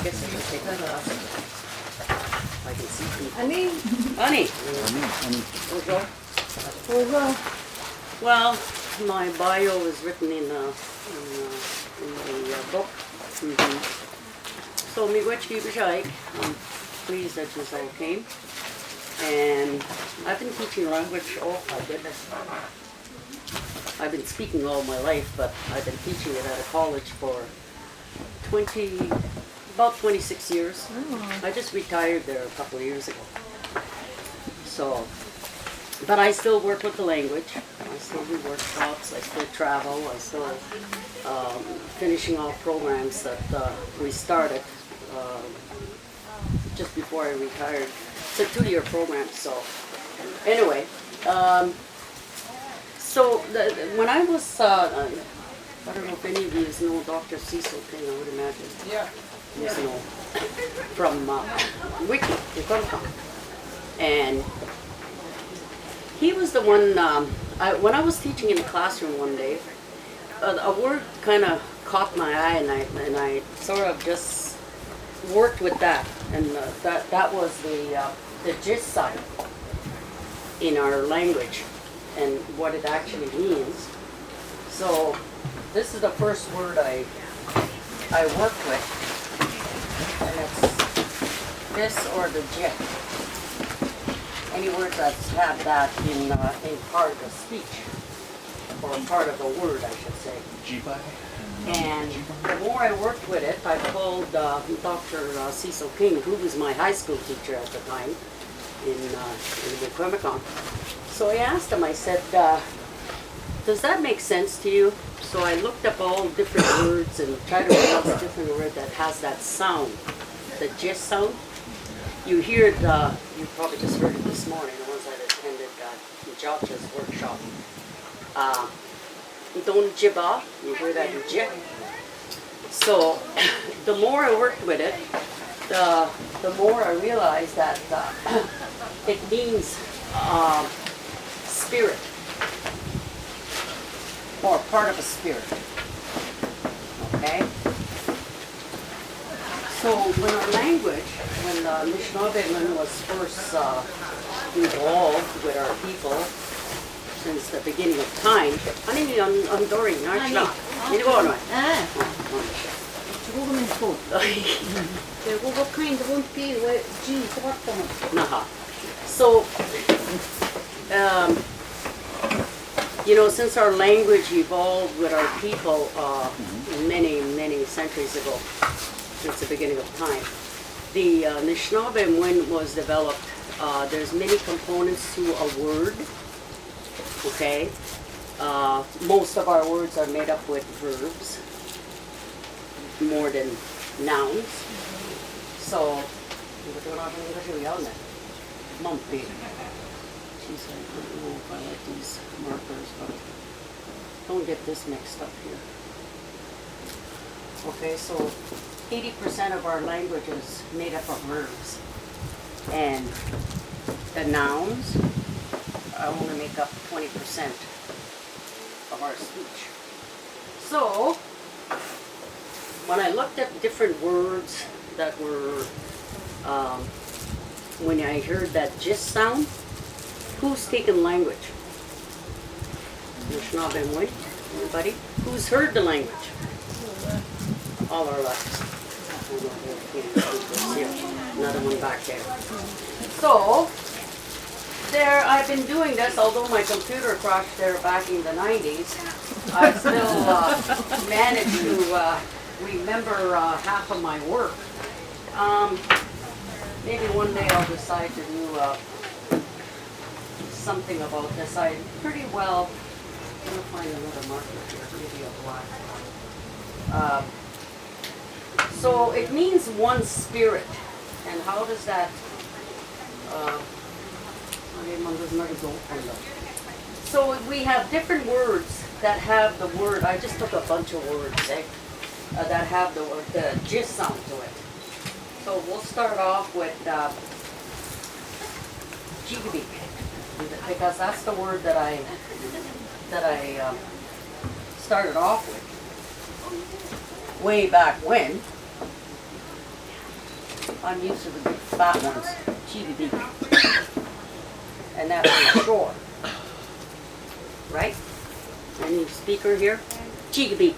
guess I should take that off. I can see people. Honey, Honey, Bonjour. bonjour. well, my bio is written in the book. So, miigwech b'shaik. I'm pleased that you all came. And I've been teaching language, oh my goodness. I've been speaking all my life, but I've been teaching it at a college for about 26 years. Oh. I just retired there a couple of years ago. So, but I still work with the language. I still do workshops, I still travel, I still finishing off programs that we started just before I retired. It's a 2-year program, so anyway. When I was, I don't know if any of you know Dr. Cecil King, I would imagine. Yeah. You know, from Wiki, and he was the one, when I was teaching in the classroom one day, a word kind of caught my eye, and I sort of just worked with that, and that was the gist side in our language and what it actually means. So this is the first word I worked with, and it's this or the jit. Any word that's had that in part of the speech, or part of the word, I should say. And the more I worked with it, I called Dr. Cecil King, who was my high school teacher at the time in Wikwemikong. So I asked him, I said, does that make sense to you? So I looked up all different words and tried to pronounce a different word that has that sound, the gist sound. You hear it, you probably just heard it this morning, the ones that attended Jotja's workshop. Don't jibba, you hear that jib. So the more I worked with it, the more I realized that it means spirit, or part of a spirit. Okay? So when our language, when Anishnaebek was first evolved with our people since the beginning of time, 아니 I'm Dory, not not. 이거 Ah, 조금은 또. 외국어 kind won't be where G Naha. So, you know, since our language evolved with our people many centuries ago, since the beginning of time, the Anishnaebek, when it was developed, there's many components to a word. Okay, most of our words are made up with verbs more than nouns. So, Mumpy. Geez, I don't know if I like these markers, but don't get this mixed up here. Okay, so 80% of our language is made up of verbs, and the nouns only make up 20% of our speech. So, when I looked at different words that were, when I heard that gist sound, who's taken language? Anishnaebek, anybody? Who's heard the language? All our lives. Another one back there. So, there, I've been doing this, although my computer crashed there back in the 90s, I still managed to remember half of my work. Maybe one day I'll decide to do something about this. I pretty well, I'm going to find another marker here, maybe a black one. So it means one spirit. And how does that, so we have different words that have the word, I just took a bunch of words, that have the gist sound to it. So we'll start off with jigabee, because that's the word that I started off with way back when. I'm used to the big fat ones, Chigabik. And that's on the shore. Right? Any speaker here? Chigabik.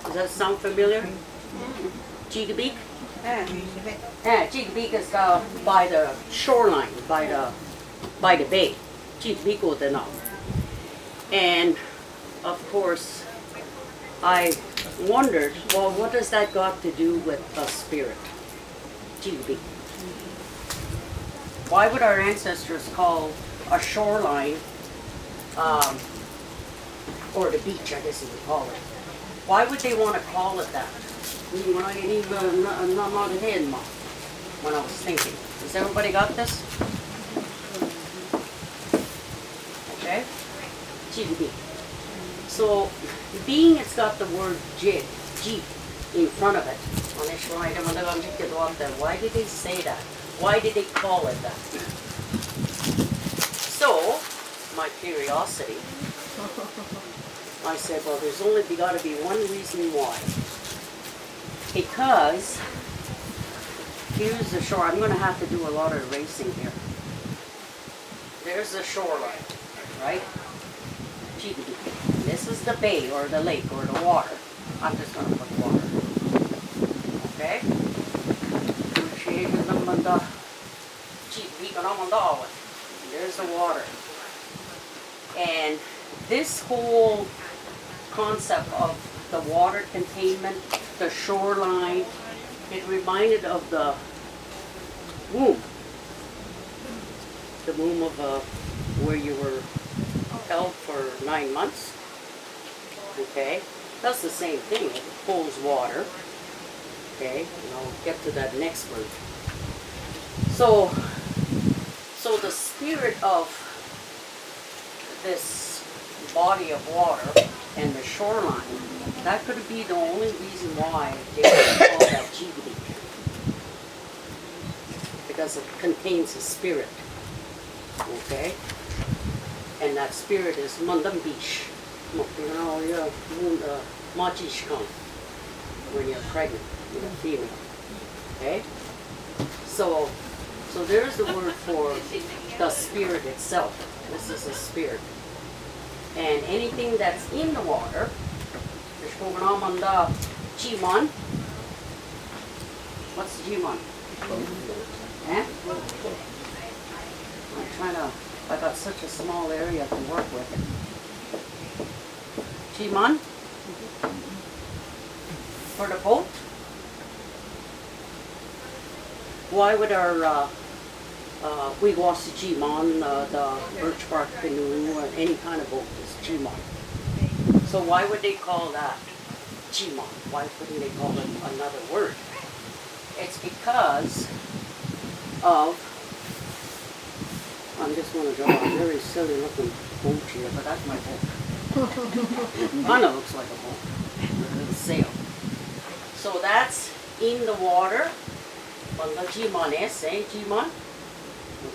Does that sound familiar? Chigabik? Yeah, Chigabik is by the shoreline, by the bay. Chigabik o de na. And of course, I wondered, well, what does that got to do with a spirit? Chigabik. Why would our ancestors call a shoreline, or the beach, I guess you would call it? Why would they want to call it that? When I was thinking. Has everybody got this? Okay? Chigabik. So, being it's got the word jeep in front of it, why did they say that? Why did they call it that? So, my curiosity, I said, well, there's only got to be one reason why. Because here's the shore. I'm going to have to do a lot of erasing here. There's the shoreline, right? This is the bay or the lake or the water. I'm just going to put water. Okay? There's the water. And this whole concept of the water containment, the shoreline, it reminded of the womb. The womb of where you were held for 9 months. Okay? That's the same thing. It holds water. Okay? And I'll get to that next word. So the spirit of this body of water and the shoreline, that could be the only reason why they call that Chigabik. Because it contains a spirit. Okay? And that spirit is Mandambish. Machishkan. When you're pregnant with a female. Okay? So there's the word for the spirit itself. This is a spirit. And anything that's in the water, Jimon. What's Jimon? Eh? I'm trying to, I got such a small area to work with. Jimon? For the boat? Why would our we wash the Jimon, the birch bark canoe, or any kind of boat is Jimon. So why would they call that Jimon? Why couldn't they call it another word? It's because of, I'm just going to draw a very silly looking boat here, but that's my boat. Kind of looks like a boat with a sail. So that's in the water. Jimon is, eh? Jimon.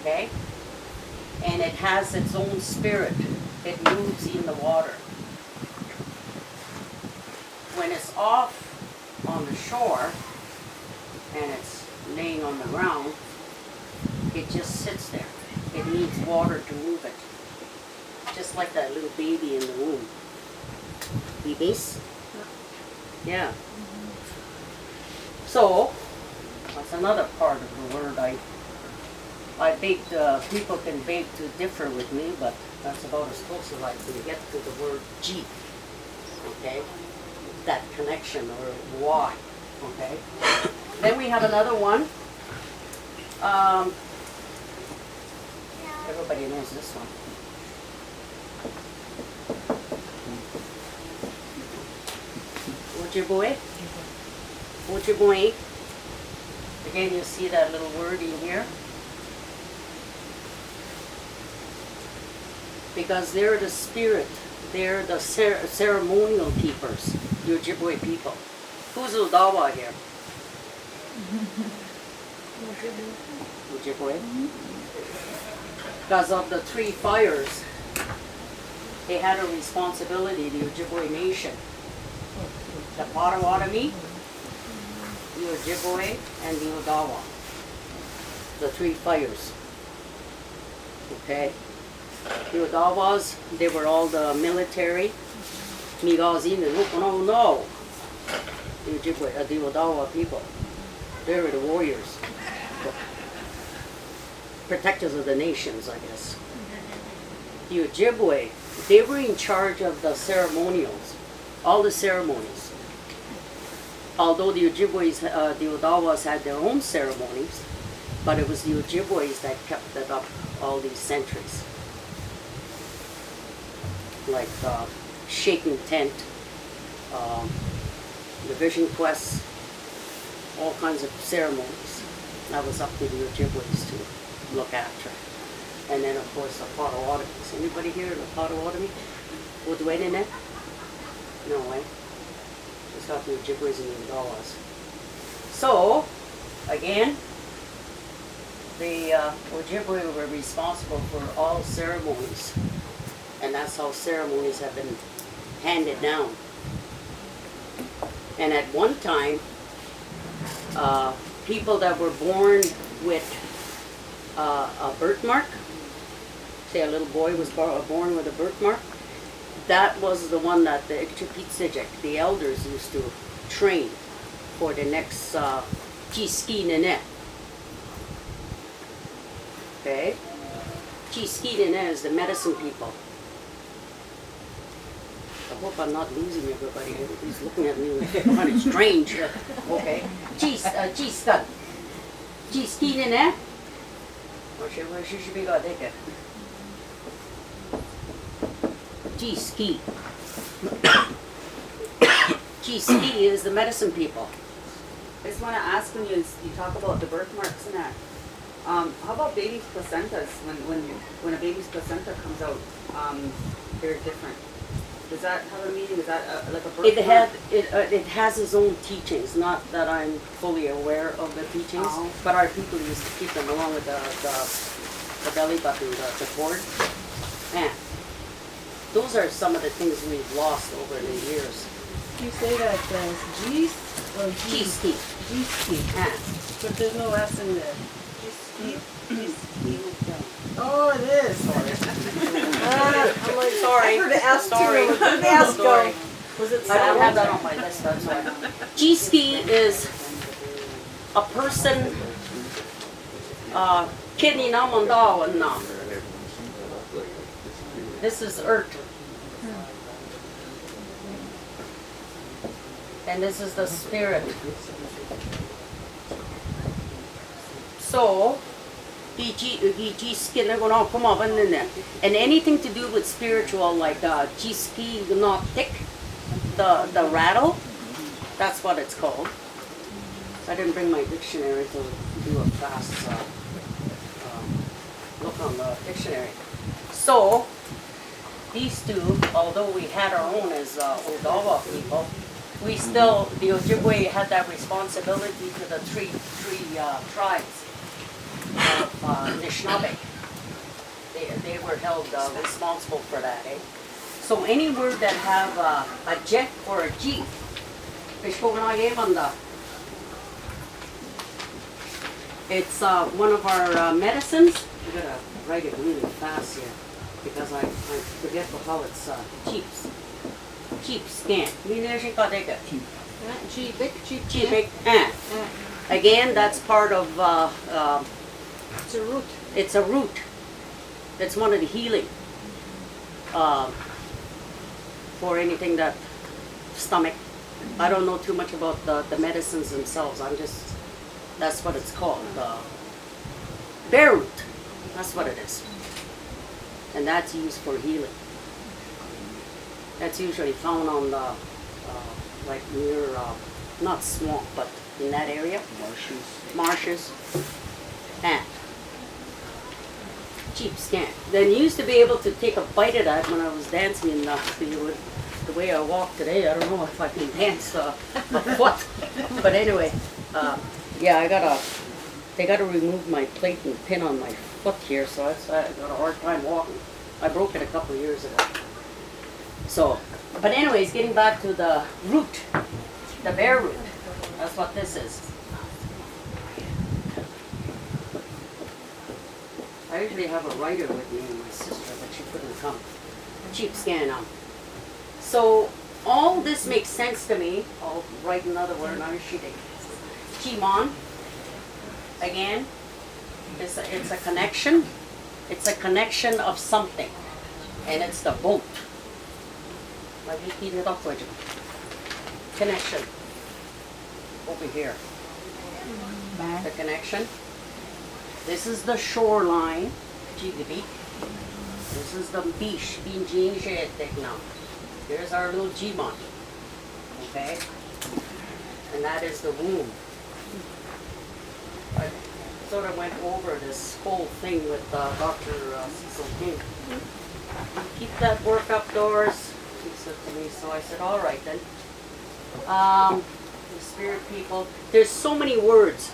Okay? And it has its own spirit. It moves in the water. When it's off on the shore and it's laying on the ground, it just sits there. It needs water to move it. Just like that little baby in the womb. Babies? Yeah. So, that's another part of the word. I beg, people can beg to differ with me, but that's about as close as I can get to the word G. Okay? That connection or why. Okay? Then we have another one. Everybody knows this one. Ojibwe. Ojibwe. Again, you see that little word in here. Because they're the spirit. They're the ceremonial keepers. The Ojibwe people. Who's Udawa here? Ojibwe. Because of the 3 fires, they had a responsibility, the Ojibwe nation. The Potawatomi, the Ojibwe, and the Odawa. The three fires. Okay? The Odawas, they were all the military. Migazin and no. The Ojibwe, the Odawa people. They were the warriors. Protectors of the nations, I guess. The Ojibwe, they were in charge of the ceremonials, all the ceremonies. Although the Ojibways, the Odawas had their own ceremonies, but it was the Ojibways that kept it up all these centuries. Like shaking tent, the vision quests, all kinds of ceremonies. That was up to the Ojibways to look after. And then of course the Potawatomis. Anybody here in the Potawatomi? Would wait in it? No way. Just got the Ojibways and the Odawas. So, again, the Ojibwe were responsible for all ceremonies. And that's how ceremonies have been handed down. And at one time, people that were born with a birthmark, say a little boy was born with a birthmark, that was the one that the Ikchupitsijek, the elders, used to train for the next Chiski Nene. Okay? Chiski Nene is the medicine people. I hope I'm not losing everybody. Everybody's looking at me like kind of strange. Okay. Chiskan. Chiski Nene. Where should be got it? Chiski. Chiski is the medicine people. I just want to ask when you talk about the birthmarks and that. How about baby's placentas? When a baby's placenta comes out, they're different. Does that have a meaning? Is that like a birthmark? It has its own teachings. Not that I'm fully aware of the teachings, but our people used to keep them along with the belly button, the cord. And those are some of the things we've lost over the years. You say that G's or Chiski. G's. But there's no S in there. Oh, it is. I'm like, sorry. I heard the S Sorry. too. Where did the S go? Was it I don't have silent? that on my list, that's why. Jiski is a person, kidney namandawan na. This is earth. And this is the spirit. So, and anything to do with spiritual, like jiski gnostic, the rattle, that's what it's called. I didn't bring my dictionary to do a fast look on the dictionary. So, these two, although we had our own as Odawa people, we still, the Ojibwe had that responsibility to the three tribes of Anishnaebek. They were held responsible for that, eh? So any word that have a jet or a G, it's one of our medicines. I'm gonna write it really fast here because I forget how it's cheaps. Cheap scan. Cheap. Again, that's part of. It's a root. It's a root. It's one of the healing for anything that stomach. I don't know too much about the medicines themselves. That's what it's called. Bear root. That's what it is. And that's used for healing. That's usually found on the, like near, not swamp, but in that area. Marshes. And cheap scan. Then you used to be able to take a bite of that when I was dancing in the way I walk today. I don't know if I can dance a foot. But anyway, yeah, they gotta remove my plate and pin on my foot here, so I got a hard time walking. I broke it a couple of years ago. So, but anyways, getting back to the root, the bear root, that's what this is. usually have a writer with me and my sister, but she couldn't come. Cheap scan on. So all this makes sense to me. I'll write another word on a sheet. Chimon. Again, it's a connection. It's a connection of something. And it's the boat. Connection. Over here. The connection. This is the shoreline. This is the beach. Here's our little Gmon. Okay? And that is the womb. I sort of went over this whole thing with Dr. Cecil King. Keep that work up doors, he said to me. So I said, all right then. The spirit people. There's so many words.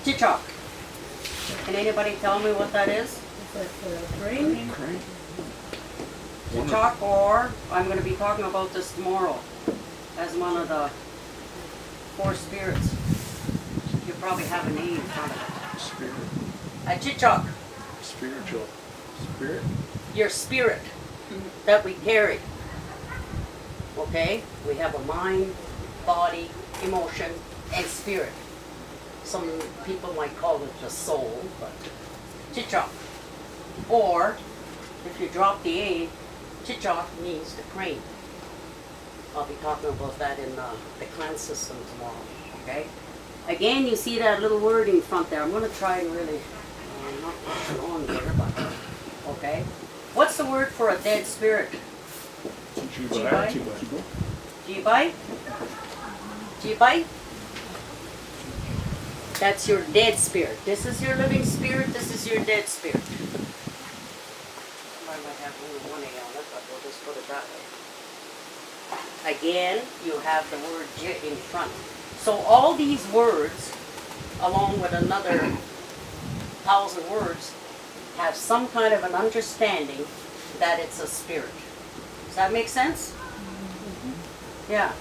Chichok. Can anybody tell me what that is? Is that the brain? Chichok, or I'm going to be talking about this tomorrow as one of the 4 spirits. You probably have a name in front of it. Spirit. A Chichok. Spiritual. Spirit. Your spirit that we carry. Okay? We have a mind, body, emotion, and spirit. Some people might call it the soul, but Chichok. Or, if you drop the A, Chichok means the crane. I'll be talking about that in the clan system tomorrow. Okay? Again, you see that little word in front there. I'm going to try and really, not push it on here, but, okay? What's the word for a dead spirit? Jibai. Jibai? Jibai? That's your dead spirit. This is your living spirit. This is your dead spirit. I might have only one A on it, but we'll just put it that way. Again, you have the word J in front. So all these words, along with another 1,000 words, have some kind of an understanding that it's a spirit. Does that make sense? Yeah.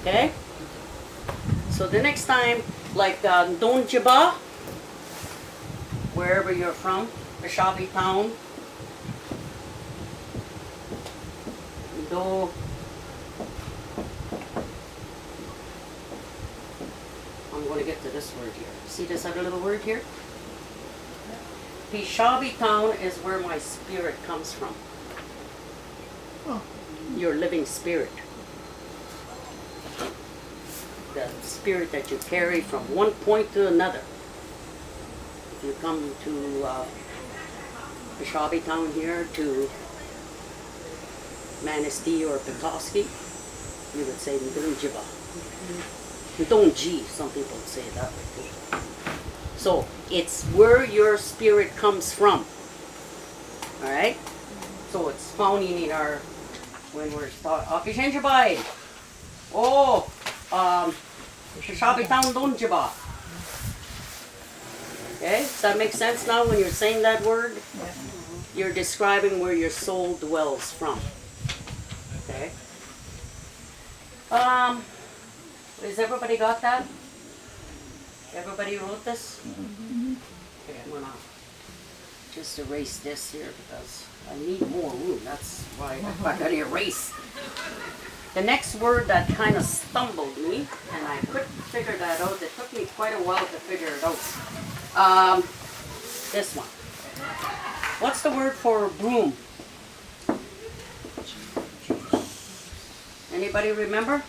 Okay? So the next time, like Don Jiba, wherever you're from, the Shabi town, Do, I'm going to get to this word here. See this other little word here? Pishabi town is where my spirit comes from. Your living spirit. The spirit that you carry from one point to another. If you come to Pishabi town here, to Manistee or Petoskey, you would say Ndunjiba. Ndonji, some people would say it that way too. So, it's where your spirit comes from. Alright? So it's found in our, when we're talking, Akishenjabai. Oh, Shishabi Town Donjiba. Okay? Does that make sense now when you're saying that word? Yeah. You're describing where your soul dwells from. Okay? Has everybody got that? Everybody wrote this? Okay, I'm gonna just erase this here because I need more room. That's why I gotta erase. The next word that kind of stumbled me, and I couldn't figure that out. It took me quite a while to figure it out. This one. What's the word for broom? Anybody remember?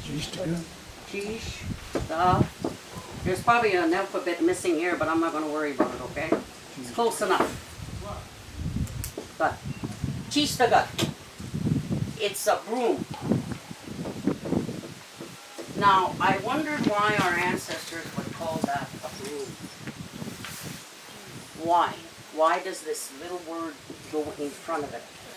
Cheesh. There's probably an alphabet missing here, but I'm not going to worry about it, okay? It's close enough. But, Chistagat. It's a broom. Now, I wondered why our ancestors would call that a broom. Why? Why does this little word go in front of it?